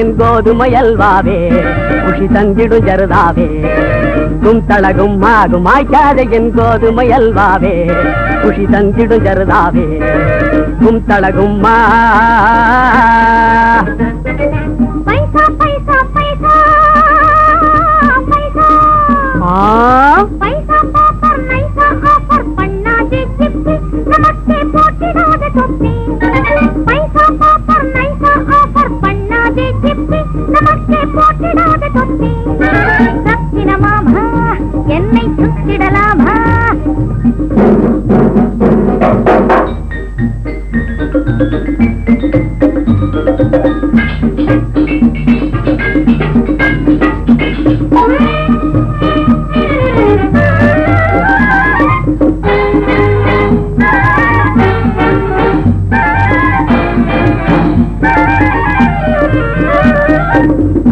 என் கோதுமை அல்வாவே குஷி தந்திடும் ஜருதாவே கும்தளகும் மாகும் மாய்க்காத என் கோதுமை அல்வாவே குஷி தந்திடும் ஜருதாவே கும்தளகும் மா பைசா பைசா பைசா பைசா பைசா பாப்பர் நைசா ஆஃபர் பண்ணாதே சிப்பி நமக்கே போட்டிடாத தொப்பி பைசா பாப்பர் நைசா ஆஃபர் பண்ணாதே சிப்பி நமக்கே போட்டிடாத தொப்பி சத்தினமாமா என்னை சுத்திடலாமா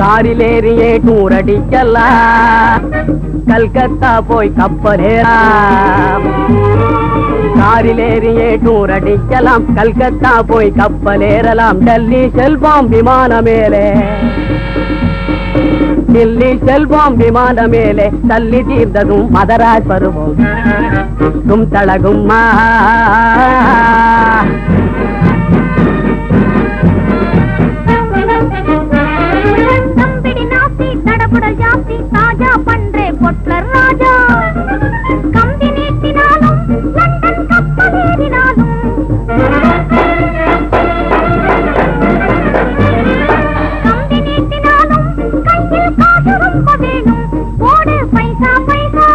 காரிலேறியே டூரடிக்கலாம் கல்கத்தா போய் கப்பலேறாம் காரிலேறியே டூரடிக்கலாம் கல்கத்தா போய் கப்பலேறலாம் டெல்லி செல்வோம் விமான மேலே டெல்லி செல்வோம் விமான மேலே தள்ளி தீர்ந்ததும் மதராஸ் வருவோம் கும்தளகும் மா தடபுடல் ஜாஸ்தி தாஜா பண்றே பொட்லர் ராஜா கம்பி நீட்டினாலும் லண்டன் கப்பல் ஏறினாலும் கம்பி நீட்டினாலும் கையில் காசு ரொம்ப வேணும் போடு பைசா பைசா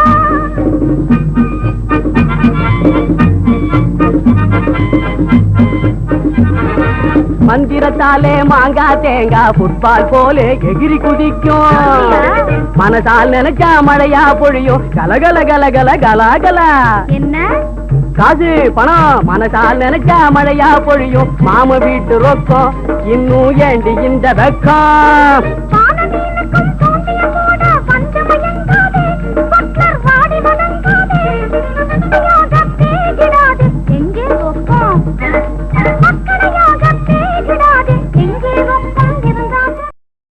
மந்திரத்தாலே மாங்கா தேங்கா ஃபுட்பால் போலே எகிரி குதிக்கும் மனசால் நினைச்சா மழையா பொழியும் கலகல கலகல கலாகலா என்ன காசு பணம் மனசால் நினைச்சா மழையா பொழியும் மாம வீட்டு ரொக்கம் இன்னும் ஏண்டி இந்த வெக்கம்